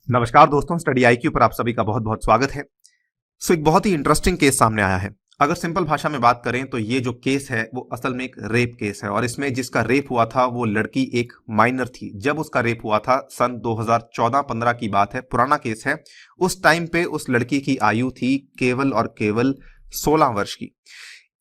नमस्कार दोस्तों, study IQ पर आप सभी का बहुत बहुत स्वागत है। एक बहुत ही इंटरेस्टिंग केस सामने आया है। अगर सिंपल भाषा में बात करें तो ये जो केस है वो असल में एक रेप केस है और इसमें जिसका रेप हुआ था वो लड़की एक माइनर थी। जब उसका रेप हुआ था सन 2014-15 की बात है, पुराना केस है। उस टाइम पे उस लड़की की आयु थी केवल और केवल 16 वर्ष की।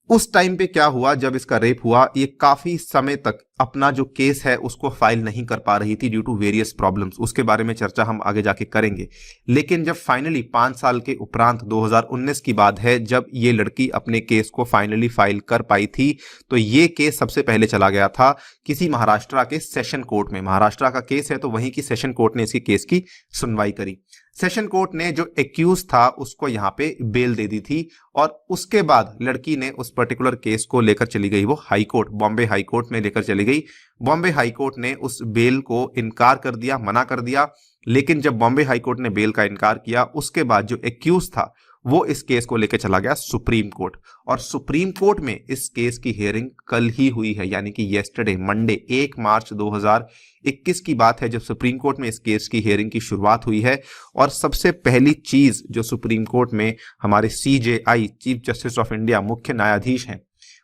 उस टाइम पे क्या हुआ, जब इसका रेप हुआ, ये काफी समय तक अपना जो केस है उसको फाइल नहीं कर पा रही थी ड्यू टू वेरियस प्रॉब्लम्स। उसके बारे में चर्चा हम आगे जाके करेंगे। लेकिन जब फाइनली 5 साल के उपरांत 2019 की बात है, जब ये लड़की अपने केस को फाइनली फाइल कर पाई थी, तो ये केस सबसे पहले चला गया था किसी महाराष्ट्र के सेशन कोर्ट में। महाराष्ट्र का केस है तो वहीं की सेशन कोर्ट ने इसकी केस की सुनवाई करी। सेशन कोर्ट ने जो एक्यूज था उसको यहां पे बेल दे दी थी और उसके बाद लड़की ने उस पर्टिकुलर केस को लेकर चली गई, वो high court, Bombay high court में लेकर चली गई। बॉम्बे हाई कोर्ट ने उस बेल को इनकार कर दिया, मना कर दिया। लेकिन जब बॉम्बे हाई कोर्ट ने बेल का इनकार किया, उसके बाद जो एक्यूज था वो इस केस को लेकर चला गया सुप्रीम कोर्ट। और सुप्रीम कोर्ट में इस केस की हियरिंग कल ही हुई है, यानी कि येस्टरडे, मंडे 1 मार्च 2021 की बात है जब सुप्रीम कोर्ट में इस केस की हियरिंग की शुरुआत हुई है। और सबसे पहली चीज जो सुप्रीम कोर्ट में हमारे CJI, chief justice of India, मुख्य न्यायाधीश हैं,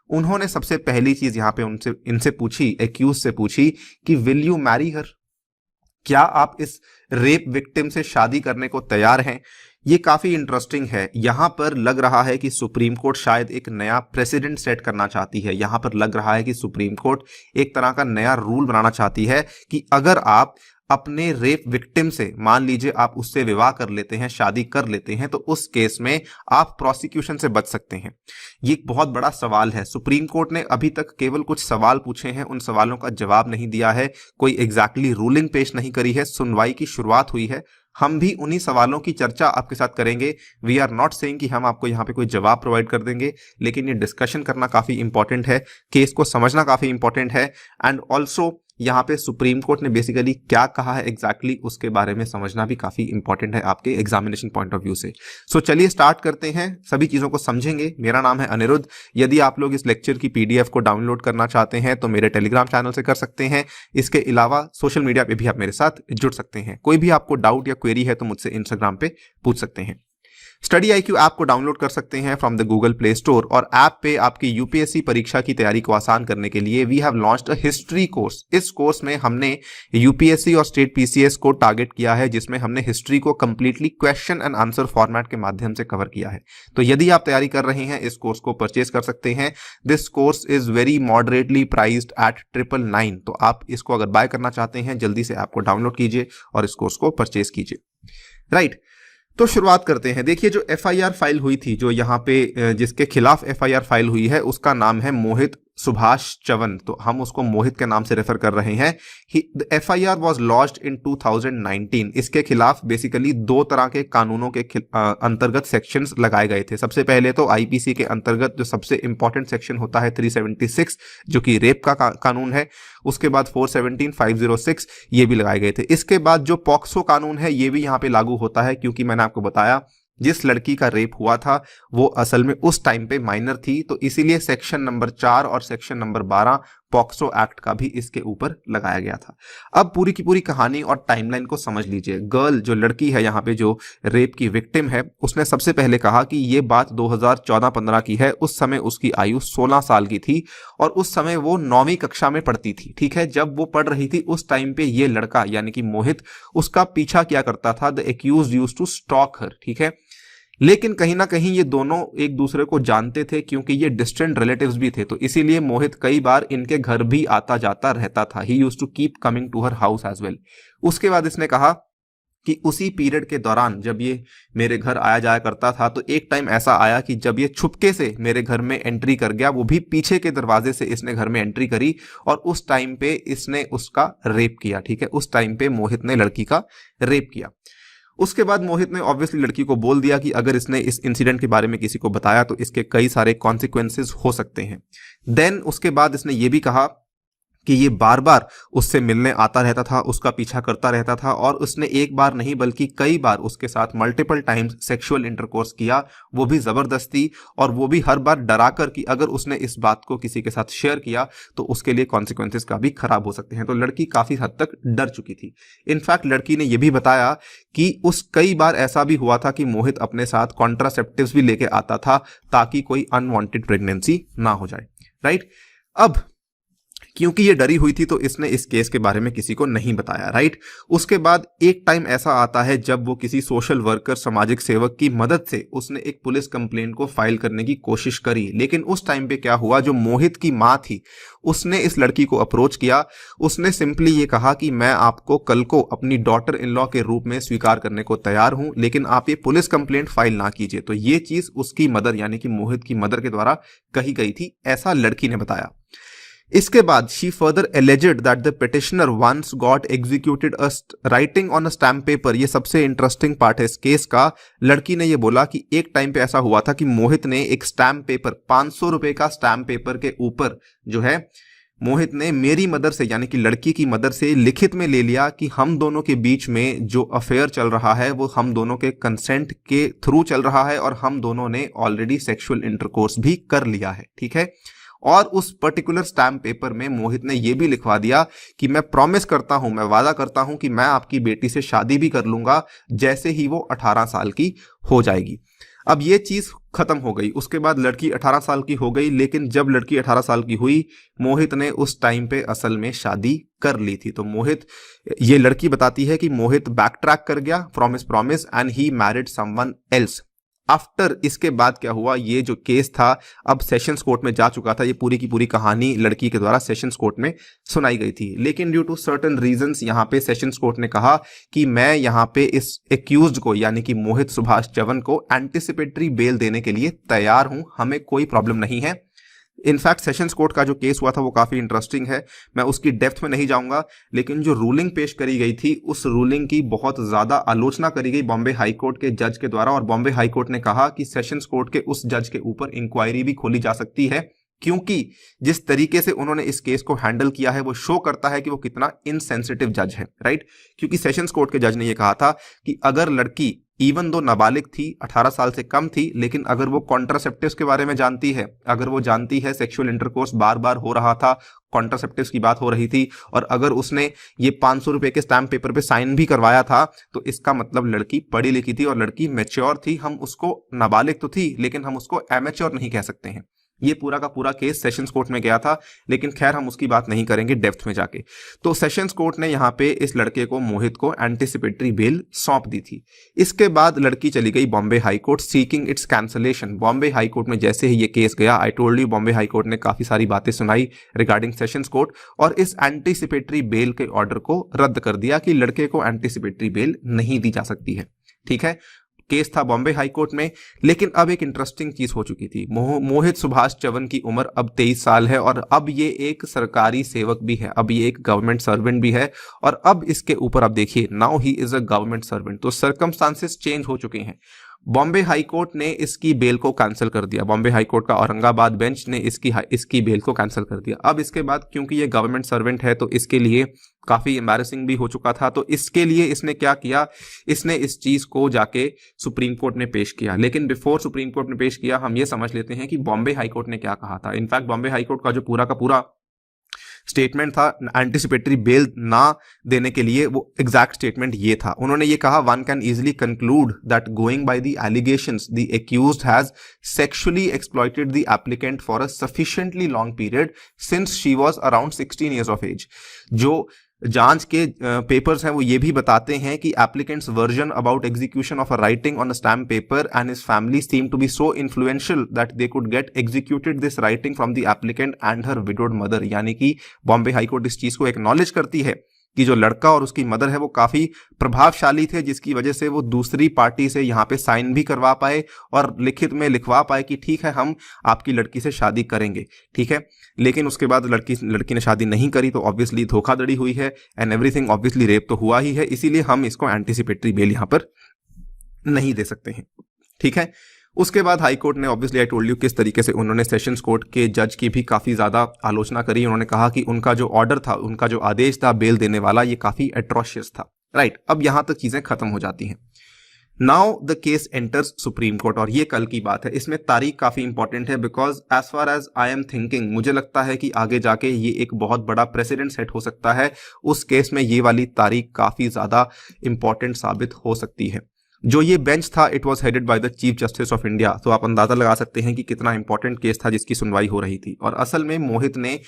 उन्होंने सबसे पहली चीज यहां पे इनसे पूछी, एक्यूज से पूछी कि विल यू मैरी हर, क्या आप इस रेप विक्टिम से शादी करने को तैयार हैं। ये काफी इंटरेस्टिंग है। यहां पर लग रहा है कि सुप्रीम कोर्ट शायद एक नया प्रेसिडेंट सेट करना चाहती है। यहां पर लग रहा है कि सुप्रीम कोर्ट एक तरह का नया रूल बनाना चाहती है कि अगर आप अपने रेप विक्टिम से, मान लीजिए आप उससे विवाह कर लेते हैं, शादी कर लेते हैं, तो उस केस में आप प्रोसिक्यूशन से बच सकते हैं। ये एक बहुत बड़ा सवाल है। सुप्रीम कोर्ट ने अभी तक केवल कुछ सवाल पूछे हैं, उन सवालों का जवाब नहीं दिया है, कोई एग्जैक्टली रूलिंग पेश नहीं करी है। सुनवाई की शुरुआत हुई है। हम भी उन्हीं सवालों की चर्चा आपके साथ करेंगे। वी आर नॉट सेइंग कि हम आपको यहाँ पे कोई जवाब प्रोवाइड कर देंगे, लेकिन ये डिस्कशन करना काफी इंपॉर्टेंट है, केस को समझना काफी इंपॉर्टेंट है। एंड ऑल्सो यहाँ पे सुप्रीम कोर्ट ने बेसिकली क्या कहा है एग्जैक्टली उसके बारे में समझना भी काफी इंपॉर्टेंट है आपके एग्जामिनेशन पॉइंट ऑफ व्यू से। सो चलिए स्टार्ट करते हैं, सभी चीजों को समझेंगे। मेरा नाम है अनिरुद्ध। यदि आप लोग इस लेक्चर की PDF को डाउनलोड करना चाहते हैं तो मेरे टेलीग्राम चैनल से कर सकते हैं। इसके अलावा सोशल मीडिया पे भी आप मेरे साथ जुड़ सकते हैं। कोई भी आपको डाउट या क्वेरी है तो मुझसे इंस्टाग्राम पे पूछ सकते हैं। स्टडी IQ ऐप को डाउनलोड कर सकते हैं from the Google play store और ऐप पे आपकी UPSC परीक्षा की तैयारी को आसान करने के लिए we have launched a history course. इस कोर्स में हमने UPSC और स्टेट PCS को टारगेट किया है, जिसमें हमने हिस्ट्री को completely question and answer format के माध्यम से कवर किया है। तो यदि आप तैयारी कर रहे हैं, इस कोर्स को परचेज कर सकते हैं। This course is very moderately priced eight 999। तो आप इसको अगर बाय करना चाहते हैं, जल्दी से ऐप को डाउनलोड कीजिए और इस कोर्स को परचेज कीजिए। राइट, तो शुरुआत करते हैं। देखिए, जो FIR फाइल हुई थी, जो यहाँ पे जिसके खिलाफ FIR फाइल हुई है, उसका नाम है मोहित सुभाष चवन। तो हम उसको मोहित के नाम से रेफर कर रहे हैं। FIR was launched in 2019। इसके खिलाफ बेसिकली 2 तरह के कानूनों के अंतर्गत सेक्शंस लगाए गए थे। सबसे पहले तो IPC के अंतर्गत जो सबसे इंपॉर्टेंट सेक्शन होता है 376, जो कि रेप का कानून है। उसके बाद 417, 506 ये भी लगाए गए थे। इसके बाद जो पॉक्सो कानून है ये भी यहाँ पे लागू होता है, क्योंकि मैंने आपको बताया जिस लड़की का रेप हुआ था वो असल में उस टाइम पे माइनर थी, तो इसीलिए सेक्शन नंबर 4 और सेक्शन नंबर 12 पॉक्सो एक्ट का भी इसके ऊपर लगाया गया था। अब पूरी की पूरी कहानी और टाइमलाइन को समझ लीजिए। गर्ल, जो लड़की है यहाँ पे, जो रेप की विक्टिम है, उसने सबसे पहले कहा कि ये बात 2014-15 की है। उस समय उसकी आयु 16 साल की थी और उस समय वो 9वीं कक्षा में पढ़ती थी। ठीक है, जब वो पढ़ रही थी उस टाइम पे ये लड़का यानी कि मोहित उसका पीछा किया करता था। The accused used to stalk her. ठीक है, लेकिन कहीं ना कहीं ये दोनों एक दूसरे को जानते थे, क्योंकि ये डिस्टेंट रिलेटिव्स भी थे। तो इसीलिए मोहित कई बार इनके घर भी आता जाता रहता था। He used to keep coming to her house as well. उसके बाद इसने कहा कि उसी पीरियड के दौरान जब ये मेरे घर आया जाया करता था, तो एक टाइम ऐसा आया कि जब ये छुपके से मेरे घर में एंट्री कर गया, वो भी पीछे के दरवाजे से इसने घर में एंट्री करी और उस टाइम पे इसने उसका रेप किया। ठीक है, उस टाइम पे मोहित ने लड़की का रेप किया। उसके बाद मोहित ने ऑब्वियसली लड़की को बोल दिया कि अगर इसने इस इंसिडेंट के बारे में किसी को बताया तो इसके कई सारे कॉन्सिक्वेंसेस हो सकते हैं। देन उसके बाद इसने ये भी कहा कि ये बार बार उससे मिलने आता रहता था, उसका पीछा करता रहता था और उसने एक बार नहीं बल्कि कई बार उसके साथ मल्टीपल टाइम्स सेक्सुअल इंटरकोर्स किया, वो भी जबरदस्ती, और वो भी हर बार डराकर कि अगर उसने इस बात को किसी के साथ शेयर किया तो उसके लिए कॉन्सिक्वेंसेस का भी खराब हो सकते हैं। तो लड़की काफी हद तक डर चुकी थी। इनफैक्ट लड़की ने यह भी बताया कि उस कई बार ऐसा भी हुआ था कि मोहित अपने साथ कॉन्ट्रासेप्टिव्स भी लेके आता था ताकि कोई अनवांटेड प्रेगनेंसी ना हो जाए, राइट। अब क्योंकि ये डरी हुई थी तो इसने इस केस के बारे में किसी को नहीं बताया, राइट। उसके बाद एक टाइम ऐसा आता है जब वो किसी सोशल वर्कर, सामाजिक सेवक की मदद से उसने एक पुलिस कंप्लेंट को फाइल करने की कोशिश करी। लेकिन उस टाइम पे क्या हुआ, जो मोहित की मां थी उसने इस लड़की को अप्रोच किया। उसने सिंपली ये कहा कि मैं आपको कल को अपनी डॉटर इन लॉ के रूप में स्वीकार करने को तैयार हूं, लेकिन आप ये पुलिस कंप्लेंट फाइल ना कीजिए। तो ये चीज उसकी मदर यानी कि मोहित की मदर के द्वारा कही गई थी, ऐसा लड़की ने बताया। इसके बाद she further alleged that the petitioner once got executed a writing on a stamp paper. ये सबसे इंटरेस्टिंग पार्ट है इस केस का। लड़की ने यह बोला कि एक टाइम पे ऐसा हुआ था कि मोहित ने एक स्टैम्प पेपर, 500 रुपए का स्टैम्प पेपर के ऊपर जो है मोहित ने मेरी मदर से यानी कि लड़की की मदर से लिखित में ले लिया कि हम दोनों के बीच में जो अफेयर चल रहा है वो हम दोनों के कंसेंट के थ्रू चल रहा है और हम दोनों ने ऑलरेडी सेक्सुअल इंटरकोर्स भी कर लिया है, ठीक है। और उस पर्टिकुलर स्टैम्प पेपर में मोहित ने यह भी लिखवा दिया कि मैं प्रॉमिस करता हूं, मैं वादा करता हूं कि मैं आपकी बेटी से शादी भी कर लूंगा जैसे ही वो 18 साल की हो जाएगी। अब ये चीज खत्म हो गई। उसके बाद लड़की 18 साल की हो गई, लेकिन जब लड़की 18 साल की हुई मोहित ने उस टाइम पे असल में शादी कर ली थी। तो मोहित, ये लड़की बताती है कि मोहित बैक ट्रैक कर गया, promise and he married someone else. After, इसके बाद क्या हुआ, ये जो केस था अब सेशंस कोर्ट में जा चुका था। ये पूरी की पूरी कहानी लड़की के द्वारा सेशंस कोर्ट में सुनाई गई थी। लेकिन ड्यू टू सर्टेन रीजंस यहाँ पे सेशंस कोर्ट ने कहा कि मैं यहाँ पे इस एक्यूज्ड को यानी कि मोहित सुभाष च्यवन को एंटिसिपेटरी बेल देने के लिए तैयार हूं, हमें कोई प्रॉब्लम नहीं है। इनफैक्ट सेशंस कोर्ट का जो केस हुआ था वो काफी इंटरेस्टिंग है, मैं उसकी डेप्थ में नहीं जाऊंगा, लेकिन जो रूलिंग पेश करी गई थी उस रूलिंग की बहुत ज्यादा आलोचना करी गई बॉम्बे हाई कोर्ट के जज के द्वारा। और बॉम्बे हाई कोर्ट ने कहा कि सेशंस कोर्ट के उस जज के ऊपर इंक्वायरी भी खोली जा सकती है, क्योंकि जिस तरीके से उन्होंने इस केस को हैंडल किया है वो शो करता है कि वो कितना इनसेंसिटिव जज है, राइट। क्योंकि सेशंस कोर्ट के जज ने यह कहा था कि अगर लड़की इवन दो नाबालिग थी, 18 साल से कम थी, लेकिन अगर वो कॉन्ट्रासेप्टिव्स के बारे में जानती है, अगर वो जानती है सेक्सुअल इंटरकोर्स बार बार हो रहा था, कॉन्ट्रासेप्टिव्स की बात हो रही थी, और अगर उसने ये 500 रुपए के स्टैम्प पेपर पे साइन भी करवाया था, तो इसका मतलब लड़की पढ़ी लिखी थी और लड़की मैच्योर थी। हम उसको, नाबालिग तो थी लेकिन हम उसको एमेच्योर नहीं कह सकते हैं। ये पूरा का पूरा केस सेशंस कोर्ट में गया था, लेकिन खैर हम उसकी बात नहीं करेंगे डेप्थ में जाके। तो सेशंस कोर्ट ने यहाँ पे इस लड़के को, मोहित को, एंटिसिपेटरी बेल सौंप दी थी। इसके बाद लड़की चली गई Bombay high court seeking it's cancellation. Bombay high court में जैसे ही ये केस गया, I told you, Bombay high court ने काफी सारी बातें सुनाई रिगार्डिंग सेशंस कोर्ट और इस एंटिसिपेटरी बेल के ऑर्डर को रद्द कर दिया कि लड़के को एंटिसिपेटरी बेल नहीं दी जा सकती है, ठीक है। केस था बॉम्बे हाई कोर्ट में। लेकिन अब एक इंटरेस्टिंग चीज हो चुकी थी। मोहित सुभाष च्यवन की उम्र अब 23 साल है और अब ये एक सरकारी सेवक भी है, अब ये एक गवर्नमेंट सर्वेंट भी है। और अब इसके ऊपर आप देखिए, now he is a government servant. तो सर्कमस्टांसेस चेंज हो चुके हैं। बॉम्बे हाई कोर्ट ने इसकी बेल को कैंसिल कर दिया। बॉम्बे हाई कोर्ट का औरंगाबाद बेंच ने इसकी बेल को कैंसिल कर दिया। अब इसके बाद क्योंकि ये गवर्नमेंट सर्वेंट है तो इसके लिए काफी एम्बैरेसिंग भी हो चुका था। तो इसके लिए इसने क्या किया, इसने इस चीज को जाके सुप्रीम कोर्ट में पेश किया। लेकिन बिफोर सुप्रीम कोर्ट में पेश किया, हम ये समझ लेते हैं कि बॉम्बे हाई कोर्ट ने क्या कहा था। इनफैक्ट बॉम्बे हाई कोर्ट का जो पूरा का पूरा स्टेटमेंट था एंटिसिपेटरी बेल ना देने के लिए, वो एग्जैक्ट स्टेटमेंट ये था। उन्होंने ये कहा, one can easily conclude that going by the allegations the accused has sexually exploited the applicant for a sufficiently long period since she was around 16 years of age. जो जांच के पेपर्स हैं वो ये भी बताते हैं कि applicant's version about execution of a writing on a stamp paper and his family seem to be so influential that they could get executed this writing from the applicant and her widowed mother. यानी कि Bombay high court इस चीज को acknowledge करती है कि जो लड़का और उसकी मदर है वो काफी प्रभावशाली थे, जिसकी वजह से वो दूसरी पार्टी से यहाँ पे साइन भी करवा पाए और लिखित में लिखवा पाए कि ठीक है, हम आपकी लड़की से शादी करेंगे, ठीक है। लेकिन उसके बाद लड़की ने शादी नहीं करी, तो ऑब्वियसली धोखाधड़ी हुई है एंड एवरीथिंग, ऑब्वियसली रेप तो हुआ ही है। इसीलिए हम इसको एंटिसिपेटरी बेल यहाँ पर नहीं दे सकते हैं, ठीक है। उसके बाद हाई कोर्ट ने ऑब्वियसली आई टोल्ड यू किस तरीके से उन्होंने सेशंस कोर्ट के जज की भी काफ़ी ज़्यादा आलोचना करी। उन्होंने कहा कि उनका जो ऑर्डर था, उनका जो आदेश था बेल देने वाला, ये काफ़ी एट्रोशियस था। राइट, अब यहाँ तक चीज़ें खत्म हो जाती हैं। Now the case enters supreme court, और ये कल की बात है। इसमें तारीख काफ़ी इंपॉर्टेंट है because as far as I am thinking, मुझे लगता है कि आगे जाके ये एक बहुत बड़ा प्रेसिडेंट सेट हो सकता है। उस केस में ये वाली तारीख काफ़ी ज़्यादा इंपॉर्टेंट साबित हो सकती है। जो ये बेंच था, it was headed by the chief justice of India. तो आप अंदाजा लगा सकते हैं कि कितना इंपॉर्टेंट केस था जिसकी सुनवाई हो रही थी। और असल में मोहित ने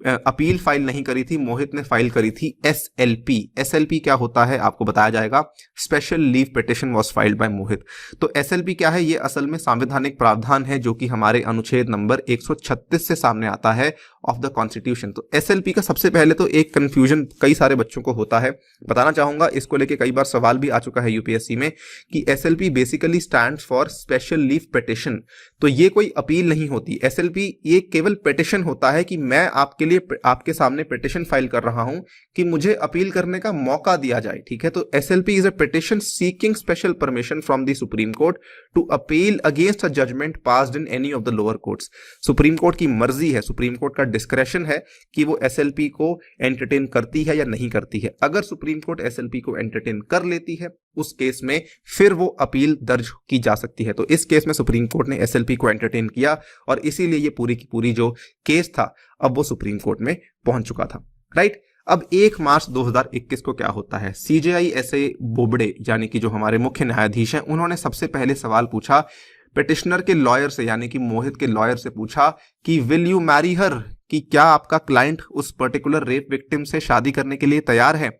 अपील फाइल नहीं करी थी, मोहित ने फाइल करी थी एसएलपी। एसएलपी क्या होता है आपको बताया जाएगा। Special leave petition was filed by Mohit. तो एसएलपी क्या है? ये असल में संवैधानिक प्रावधान है जो कि हमारे अनुच्छेद नंबर 136 से सामने आता है ऑफ द कॉन्स्टिट्यूशन। तो एसएलपी का सबसे पहले तो एक कंफ्यूजन कई सारे बच्चों को होता है, बताना चाहूंगा। इसको लेके कई बार सवाल भी आ चुका है यूपीएससी में कि SLP basically stands for special leave petition. तो ये कोई अपील नहीं होती। एसएलपी ये केवल पिटिशन होता है कि मैं आपके लिए आपके सामने पिटिशन फाइल कर रहा हूं कि मुझे अपील करने का मौका दिया जाए। ठीक है, तो SLP is a petition seeking special permission from the supreme court to appeal against a judgment passed in any of the lower courts. Supreme court की मर्जी है, सुप्रीम कोर्ट का डिस्क्रेशन है कि वो एसएलपी को एंटरटेन करती है या नहीं करती है। अगर सुप्रीम कोर्ट एसएलपी को एंटरटेन कर लेती है, उस केस में फिर वो अपील दर्ज की जा सकती है। तो इस केस में सुप्रीम कोर्ट ने एसएलपी को एंटरटेन किया और इसीलिए ये पूरी की पूरी जो केस था अब वो सुप्रीम कोर्ट में पहुंच चुका था। राइट, अब 1 मार्च 2021 को क्या होता है? सीजेआई एसए बोबडे यानी कि जो हमारे मुख्य न्यायाधीश हैं, उन्होंने सबसे पहले सवाल पूछा पिटिशनर के लॉयर से, यानी कि मोहित के लॉयर से पूछा कि विल यू मैरी हर, कि क्या आपका क्लाइंट उस पर्टिकुलर रेप विक्टिम से शादी करने के लिए तैयार है?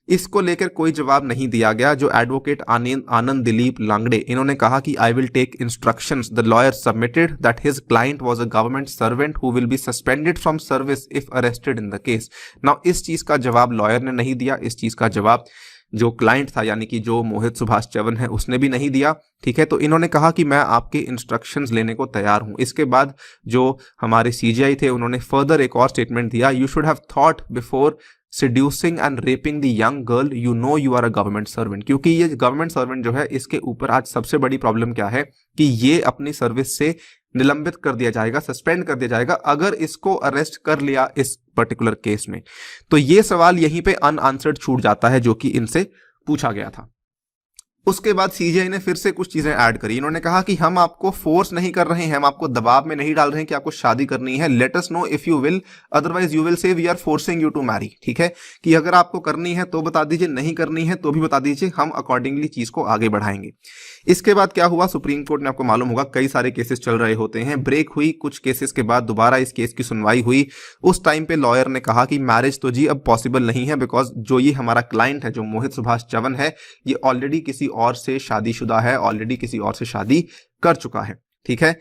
इसको लेकर कोई जवाब नहीं दिया गया। जो एडवोकेट आनंद दिलीप लांगड़े, इन्होंने कहा कि I will take instructions. The lawyer submitted that his client was a government servant who will be suspended from service if arrested in the case. Now इस चीज का जवाब लॉयर ने नहीं दिया, इस चीज का जवाब जो क्लाइंट था यानी कि जो मोहित सुभाष चवन है उसने भी नहीं दिया। ठीक है, तो इन्होंने कहा कि मैं आपके इंस्ट्रक्शंस लेने को तैयार हूं। इसके बाद जो हमारे सीजीआई थे उन्होंने फर्दर एक और स्टेटमेंट दिया, you should have thought before seducing and raping the young girl, you know you are a government servant। क्योंकि ये गवर्नमेंट सर्वेंट जो है, इसके ऊपर आज सबसे बड़ी प्रॉब्लम क्या है कि ये अपनी सर्विस से निलंबित कर दिया जाएगा, सस्पेंड कर दिया जाएगा अगर इसको अरेस्ट कर लिया इस पर्टिकुलर केस में। तो ये सवाल यहीं पे अनआंसर्ड छूट जाता है जो कि इनसे पूछा गया था। उसके बाद सीजीआई ने फिर से कुछ चीजें ऐड करी। इन्होंने कहा कि हम आपको फोर्स नहीं कर रहे हैं, हम आपको दबाव में नहीं डाल रहे हैं कि आपको शादी करनी है। Let us know if you will, otherwise you will say we are forcing you to marry. ठीक है, कि अगर आपको करनी है तो बता दीजिए, नहीं करनी है तो भी बता दीजिए, हम अकॉर्डिंगली चीज को आगे बढ़ाएंगे। इसके बाद क्या हुआ, सुप्रीम कोर्ट ने, आपको मालूम होगा कई सारे केसेस चल रहे होते हैं, ब्रेक हुई, कुछ केसेस के बाद दोबारा इस केस की सुनवाई हुई। उस टाइम पे लॉयर ने कहा कि मैरिज तो जी अब पॉसिबल नहीं है बिकॉज जो ये हमारा क्लाइंट है, जो मोहित सुभाष चवन है, ये ऑलरेडी किसी और से शादीशुदा है, ऑलरेडी किसी और से शादी कर चुका है। ठीक है,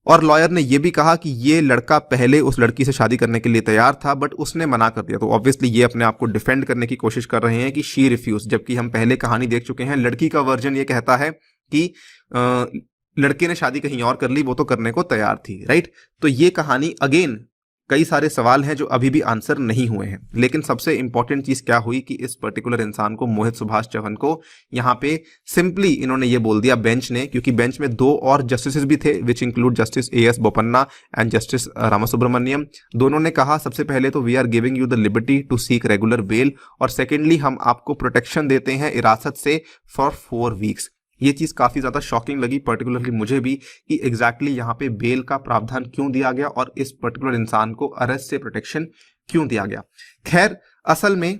और लॉयर ने यह भी कहा कि ये लड़का पहले उस लड़की से शादी करने के लिए तैयार था बट उसने मना कर दिया। तो ऑब्वियसली ये अपने आप को डिफेंड करने की कोशिश कर रहे हैं कि शी रिफ्यूज, जबकि हम पहले कहानी देख चुके हैं। लड़की का वर्जन ये कहता है कि लड़के ने शादी कहीं और कर ली, वो तो करने को तैयार थी। राइट, तो ये कहानी अगेन कई सारे सवाल हैं जो अभी भी आंसर नहीं हुए हैं। लेकिन सबसे इंपॉर्टेंट चीज क्या हुई कि इस पर्टिकुलर इंसान को, मोहित सुभाष चवन को, यहाँ पे सिंपली इन्होंने ये बोल दिया बेंच ने, क्योंकि बेंच में 2 और जस्टिस भी थे which include justice A S Bopanna and justice Ramasubramanian. दोनों ने कहा सबसे पहले तो we are giving you the liberty to seek regular bail, और सेकेंडली हम आपको प्रोटेक्शन देते हैं हिरासत से फॉर 4 वीक्स। ये चीज काफी ज्यादा शॉकिंग लगी पर्टिकुलरली मुझे भी कि एग्जैक्टली यहाँ पे बेल का प्रावधान क्यों दिया गया और इस पर्टिकुलर इंसान को अरेस्ट से प्रोटेक्शन क्यों दिया गया। खैर, असल में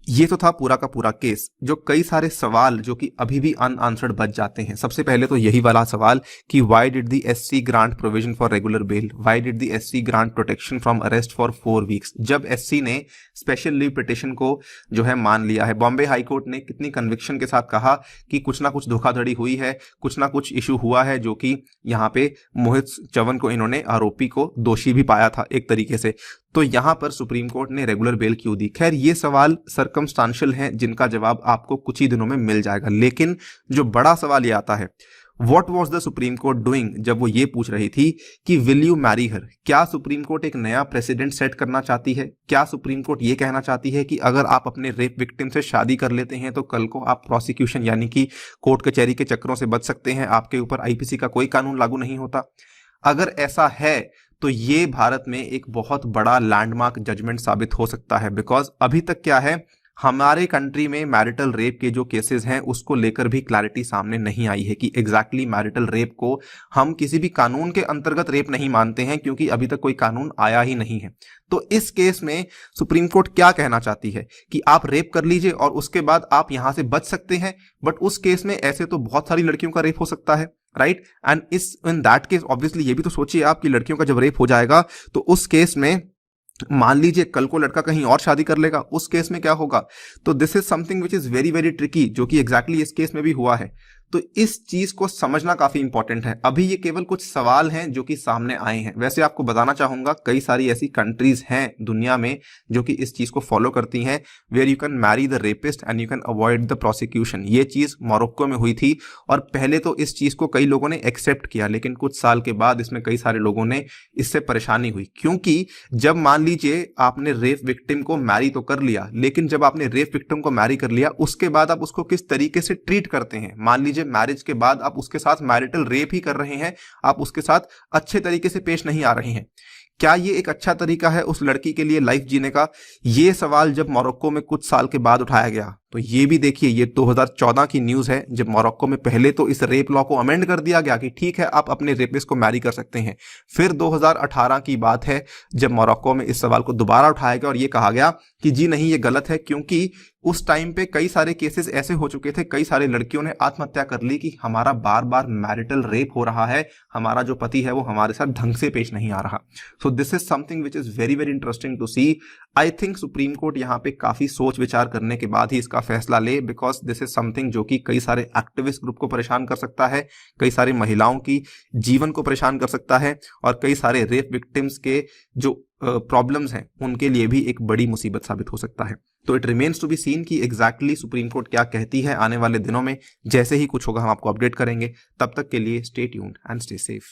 ये तो था पूरा का पूरा केस। जो कई सारे सवाल जो कि अभी भी अनआंसर्ड बच जाते हैं, सबसे पहले तो यही वाला सवाल कि why did the SC grant provision for regular bell, why did the SC grant protection from arrest for 4 weeks. जब एससी ने स्पेशल लीव पिटिशन को जो है मान लिया है, बॉम्बे हाई कोर्ट ने कितनी कन्विक्शन के साथ कहा कि कुछ ना कुछ धोखाधड़ी हुई है, कुछ ना कुछ इशू हुआ है, जो कि यहाँ पे मोहित चवन को इन्होंने आरोपी को दोषी भी पाया था एक तरीके से। तो यहां पर सुप्रीम कोर्ट ने रेगुलर बेल क्यों दी? खैर, ये सवाल सर्कमस्टांशियल हैं जिनका जवाब आपको कुछ ही दिनों में मिल जाएगा। लेकिन जो बड़ा सवाल ये आता है what was the supreme court doing जब वो ये पूछ रही थी कि विल यू मैरी हर? क्या सुप्रीम कोर्ट एक नया प्रेसिडेंट सेट करना चाहती है? क्या सुप्रीम कोर्ट ये कहना चाहती है कि अगर आप अपने रेप विक्टिम से शादी कर लेते हैं तो कल को आप प्रोसिक्यूशन यानी कि कोर्ट कचहरी के चक्रों से बच सकते हैं, आपके ऊपर आईपीसी का कोई कानून लागू नहीं होता? अगर ऐसा है तो ये भारत में एक बहुत बड़ा लैंडमार्क जजमेंट साबित हो सकता है। बिकॉज अभी तक क्या है, हमारे कंट्री में मैरिटल रेप के जो केसेस हैं उसको लेकर भी क्लैरिटी सामने नहीं आई है कि एग्जैक्टली मैरिटल रेप को हम किसी भी कानून के अंतर्गत रेप नहीं मानते हैं, क्योंकि अभी तक कोई कानून आया ही नहीं है। तो इस केस में सुप्रीम कोर्ट क्या कहना चाहती है कि आप रेप कर लीजिए और उसके बाद आप यहां से बच सकते हैं, बट उस केस में ऐसे तो बहुत सारी लड़कियों का रेप हो सकता है, right? And in that case obviously ये भी तो सोचिए आप कि लड़कियों का जब रेप हो जाएगा तो उस केस में मान लीजिए कल को लड़का कहीं और शादी कर लेगा, उस केस में क्या होगा? तो this is something which is very very tricky, जो कि एग्जैक्टली इस केस में भी हुआ है। तो इस चीज को समझना काफी इंपॉर्टेंट है। अभी ये केवल कुछ सवाल हैं जो कि सामने आए हैं। वैसे आपको बताना चाहूंगा कई सारी ऐसी कंट्रीज हैं दुनिया में जो कि इस चीज को फॉलो करती हैं, where you can marry the rapist and you can avoid the prosecution. ये चीज मोरक्को में हुई थी और पहले तो इस चीज को कई लोगों ने एक्सेप्ट किया, लेकिन कुछ साल के बाद इसमें कई सारे लोगों ने इससे परेशानी हुई। क्योंकि जब मान लीजिए आपने रेप विक्टिम को मैरी तो कर लिया, लेकिन जब आपने रेप विक्टिम को मैरी कर लिया उसके बाद आप उसको किस तरीके से ट्रीट करते हैं। मान लीजिए मैरिज के बाद आप उसके साथ मैरिटल रेप ही कर रहे हैं, आप उसके साथ अच्छे तरीके से पेश नहीं आ रहे हैं, क्या ये एक अच्छा तरीका है उस लड़की के लिए लाइफ जीने का? ये सवाल जब मोरक्को में कुछ साल के बाद उठाया गया तो ये भी देखिए, ये 2014 की न्यूज है, जब मोरक्को में पहले तो इस रेप लॉ को अमेंड कर दिया गया कि ठीक है आप अपने रेपिस्ट को मैरी कर सकते हैं। फिर 2018 की बात है जब मोरक्को में इस सवाल को दोबारा उठाया गया और ये कहा गया कि जी नहीं ये गलत है, क्योंकि उस टाइम पे कई सारे केसेस ऐसे हो चुके थे, कई सारे लड़कियों ने आत्महत्या कर ली कि हमारा बार बार मैरिटल रेप हो रहा है, हमारा जो पति है वो हमारे साथ ढंग से पेश नहीं आ रहा। So this is something which is very very interesting to see. I think supreme court यहाँ पे काफी सोच विचार करने के बाद ही इसका फैसला ले, बिकॉज दिस इज समथिंग जो कि कई सारे एक्टिविस्ट ग्रुप को परेशान कर सकता है, कई सारी महिलाओं की जीवन को परेशान कर सकता है और कई सारे रेप विक्टिम्स के जो प्रॉब्लम्स हैं उनके लिए भी एक बड़ी मुसीबत साबित हो सकता है। तो it remains to be seen कि एग्जैक्टली सुप्रीम कोर्ट क्या कहती है आने वाले दिनों में। जैसे ही कुछ होगा हम आपको अपडेट करेंगे। तब तक के लिए stay tuned and stay safe.